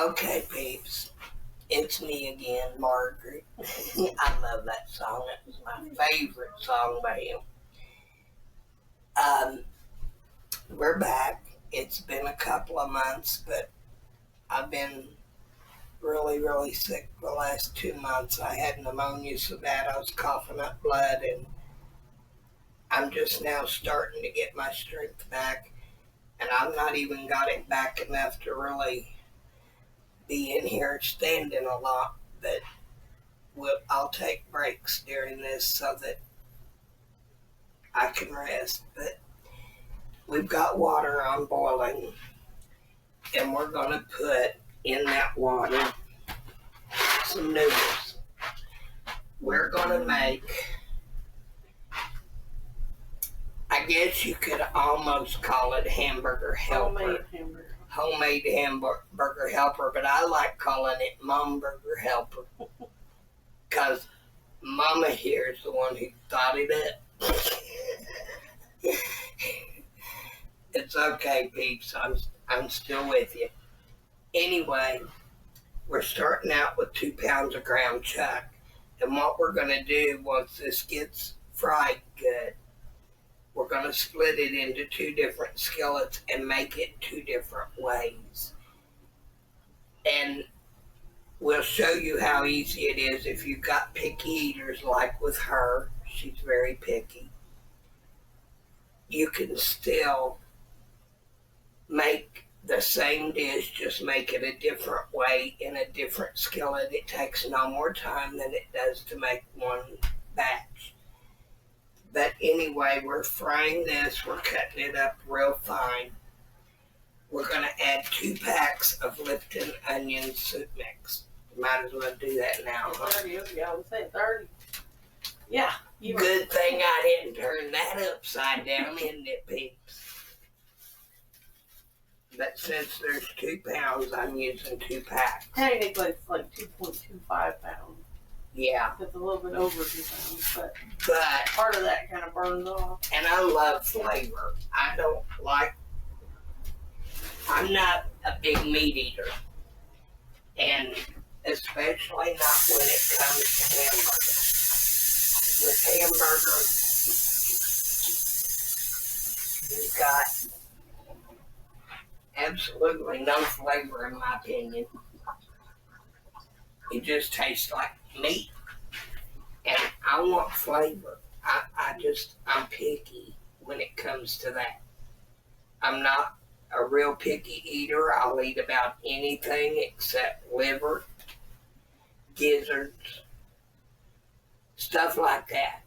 Okay, peeps, it's me again, Margaret. I love that song. It was my favorite song by him. Um, we're back. It's been a couple of months, but I've been really sick the last 2 months. I had pneumonia so bad I was coughing up blood, and I'm just now starting to get my strength back, and I've not even got it back enough to really be in here standing a lot, but I'll take breaks during this so that I can rest. But we've got water on boiling, and we're going to put in that water some noodles. We're going to make, I guess you could almost call it hamburger helper. Homemade hamburger helper, but I like calling it Momburger helper because Mama here is the one who thought it up. It's okay, peeps. I'm still with you. Anyway, we're starting out with 2 pounds of ground chuck, and what we're going to do once this gets fried good, we're going to split it into 2 different skillets and make it 2 different ways. And we'll show you how easy it is if you've got picky eaters like with her. She's very picky. You can still make the same dish, just make it a different way in a different skillet. It takes no more time than it does to make one batch. But anyway, we're frying this. We're cutting it up real fine. We're going to add 2 packs of Lipton onion soup mix. Might as well do that now, huh? 30, yeah, I would say 30. Yeah. Good thing I didn't turn that upside down, isn't it, peeps? But since there's 2 pounds, I'm using 2 packs. Technically, it's like 2.25 pounds. Yeah. It's a little bit over 2 pounds, but part of that kind of burns off. And I love flavor. I'm not a big meat eater. And especially not when it comes to hamburger. With hamburger, you've got absolutely no flavor in my opinion. It just tastes like meat. And I want flavor. I'm picky when it comes to that. I'm not a real picky eater. I'll eat about anything except liver, gizzards, stuff like that.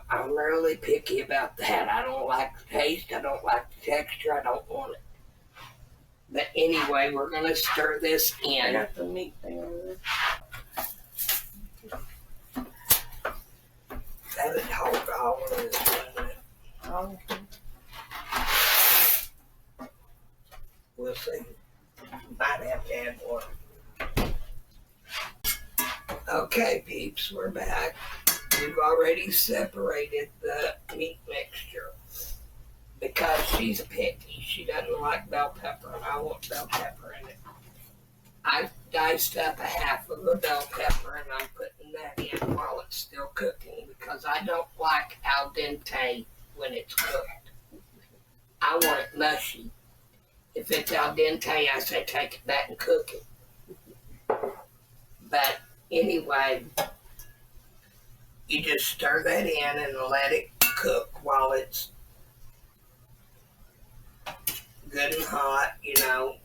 I'm really picky about that. I don't like the taste. I don't like the texture. I don't want it. But anyway, we're going to stir this in. I got the meat thing over there. That would hold all of this, wouldn't it? Oh. We'll see. Might have to add more. Okay, peeps, we're back. We've already separated the meat mixture because she's picky. She doesn't like bell pepper, and I want bell pepper in it. I've diced up a half of a bell pepper, and I'm putting that in while it's still cooking because I don't like al dente when it's cooked. I want it mushy. If it's al dente, I say take it back and cook it. But anyway, you just stir that in and let it cook while it's good and hot. You know,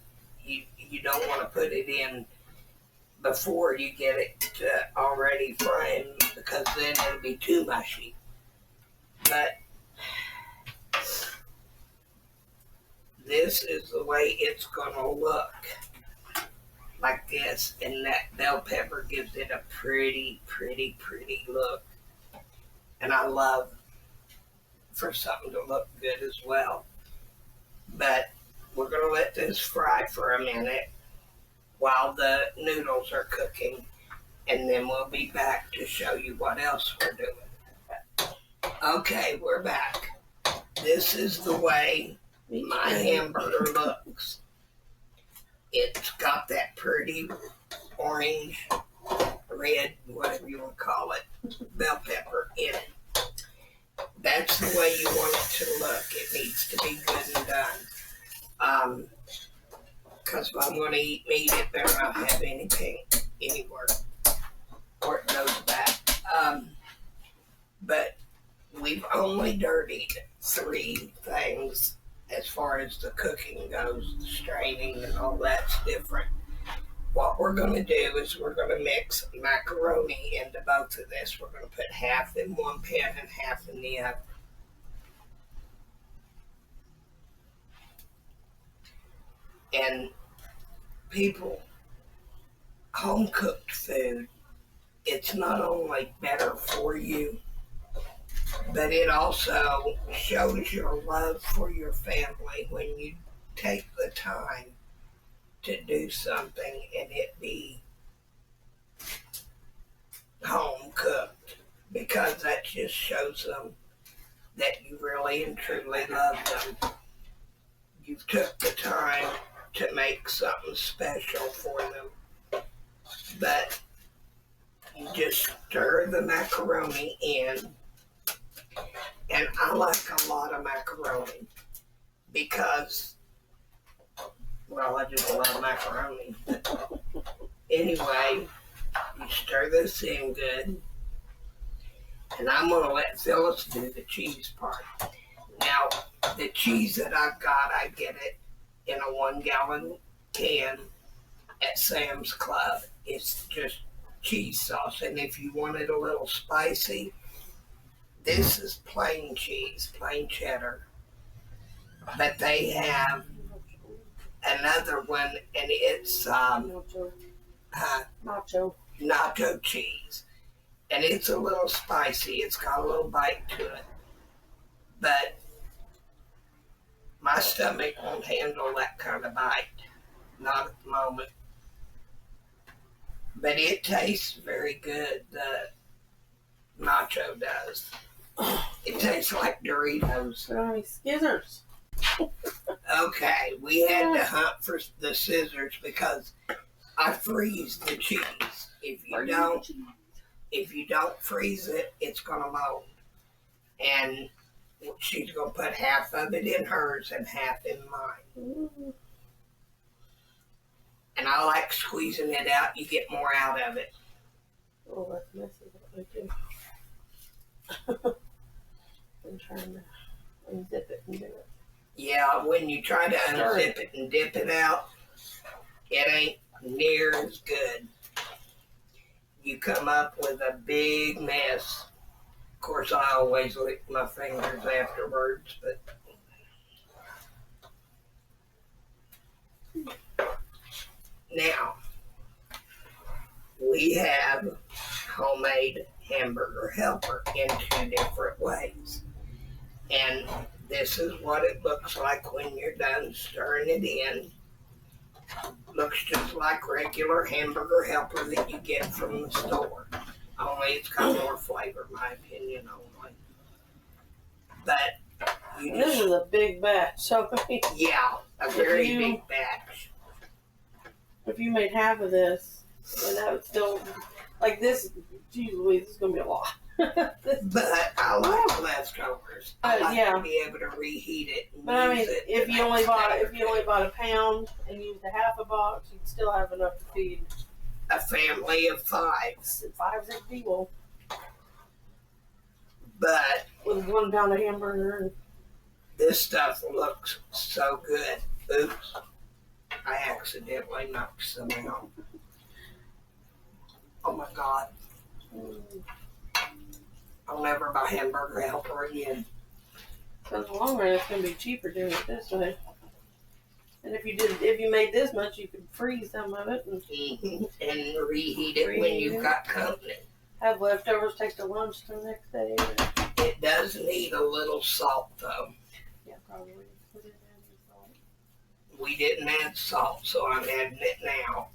you don't want to put it in before you get it already frying because then it'll be too mushy. But this is the way it's going to look, like this, and that bell pepper gives it a pretty look. And I love for something to look good as well. But we're going to let this fry for a minute while the noodles are cooking, and then we'll be back to show you what else we're doing. Okay, we're back. This is the way my hamburger looks. It's got that pretty orange, red, whatever you want to call it, bell pepper in it. That's the way you want it to look. It needs to be good and done. Because if I'm going to eat meat, it better not have any pink anywhere, or it goes back. But we've only dirtied 3 things as far as the cooking goes, the straining and all that's different. What we're going to do is we're going to mix macaroni into both of this. We're going to put half in one pan and half in the other. And people, home cooked food, it's not only better for you, but it also shows your love for your family when you take the time to do something and it be home cooked, because that just shows them that you really and truly love them. You took the time to make something special for them. But you just stir the macaroni in, and I like a lot of macaroni because, well, I just love macaroni. Anyway, you stir this in good, and I'm going to let Phyllis do the cheese part. Now, the cheese that I've got, I get it in a 1-gallon can at Sam's Club. It's just cheese sauce, and if you want it a little spicy, this is plain cheese, plain cheddar. But they have another one, and it's nacho cheese, and it's a little spicy. It's got a little bite to it, but my stomach won't handle that kind of bite, not at the moment. But it tastes very good. The nacho does. It tastes like Doritos. Scissors. Okay, we had to hunt for the scissors because I freeze the cheese. If you don't freeze it, it's gonna mold. And she's gonna put half of it in hers and half in mine. And I like squeezing it out. You get more out of it. Oh, that's messy. I'm trying to unzip it and do it. Yeah, when you try to unzip it and dip it out, it ain't near as good. You come up with a big mess. Of course, I always lick my fingers afterwards, but now we have homemade hamburger helper in 2 different ways. And this is what it looks like when you're done stirring it in. Looks just like regular hamburger helper that you get from the store. Only it's got more flavor, in my opinion, only. But this is a big batch, so yeah, a very big batch. If you made half of this, then that would still, like this, geez Louise, this is going to be a lot. But I like leftovers. I like to be able to reheat it. And but I mean, if you only bought a pound and used a half a box, you'd still have enough to feed a family of 5. 5 or 6 people. But with 1 pound of hamburger. This stuff looks so good. Oops. I accidentally knocked some out. Oh my God. I'll never buy hamburger helper again. So in the long run, it's going to be cheaper doing it this way. And if you made this much, you could freeze some of it and reheat it when you've got company. Have leftovers, take to lunch the next day. It does need a little salt, though. Yeah, probably. We didn't add any salt. We didn't add salt, so I'm adding it now.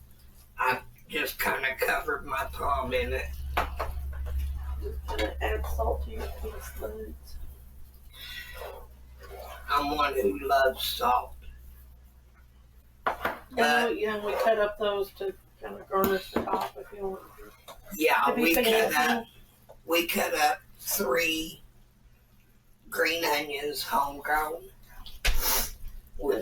I just kind of covered my palm in it. Just gonna add salt to your taste buds. I'm one who loves salt. But And we cut up those to kind of garnish the top if you want. yeah, To be fancy. we cut up 3 green onions, homegrown.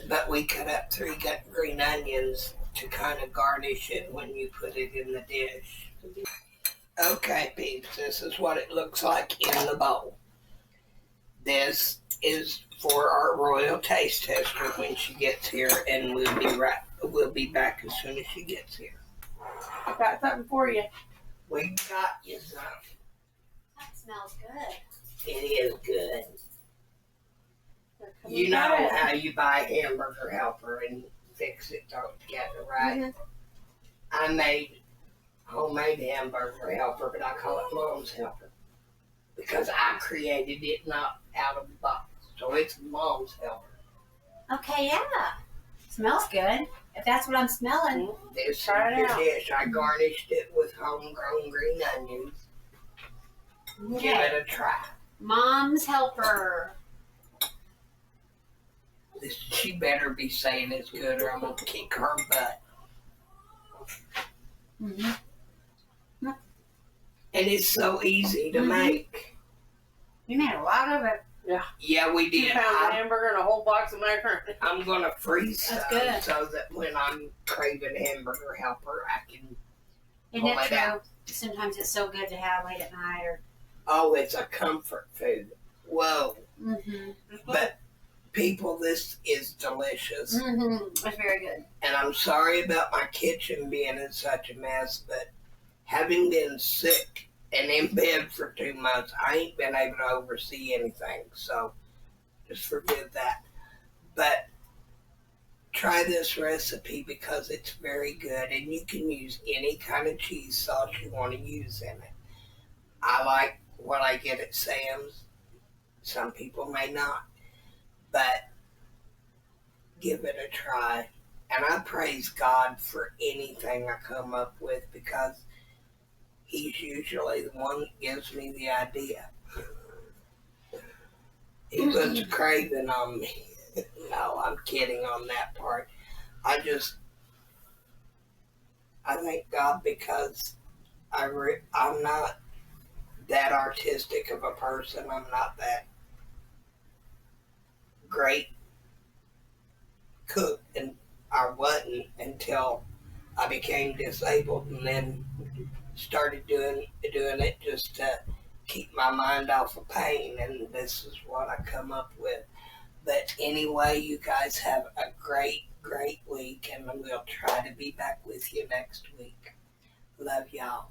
But we cut up 3 green onions to kind of garnish it when you put it in the dish. Okay, peeps, this is what it looks like in the bowl. This is for our royal taste tester when she gets here, and we'll be back as soon as she gets here. I got something for you. We got you some. That smells good. It is good. Come You know try it. how you buy Hamburger Helper and fix it all together, right? Mm-hmm. I made homemade Hamburger Helper, but I call it Mom's Helper because I created it not out of the box. So it's Mom's Helper. Okay, yeah. Smells good. If that's what I'm smelling. This Try is it your out. dish. I garnished it with homegrown green onions. Give Okay. it a try. Mom's helper. She better be saying it's good or I'm going to kick her butt. Mm-hmm. And it's so easy to make. You made a lot of it. Yeah, we 2 did. pounds of hamburger and a whole box of macaroni. I'm going to freeze That's some good. so that when I'm craving Hamburger Helper, I can Isn't pull it it true? out. Sometimes it's so good to have late at night or. Oh, it's a comfort food. Whoa. Mm-hmm. But people, this is delicious. Mm-hmm. It's very good. And I'm sorry about my kitchen being in such a mess, but having been sick and in bed for 2 months, I ain't been able to oversee anything. So just forgive that. But try this recipe because it's very good and you can use any kind of cheese sauce you want to use in it. I like what I get at Sam's. Some people may not. But give it a try. And I praise God for anything I come up with because He's usually the one that gives me the idea. He puts a craving on me. No, I'm kidding on that part. I thank God because I'm not that artistic of a person. I'm not that great cook, and I wasn't until I became disabled, and then started doing it just to keep my mind off of pain, and this is what I come up with. But anyway, you guys have a great week, and we'll try to be back with you next week. Love y'all.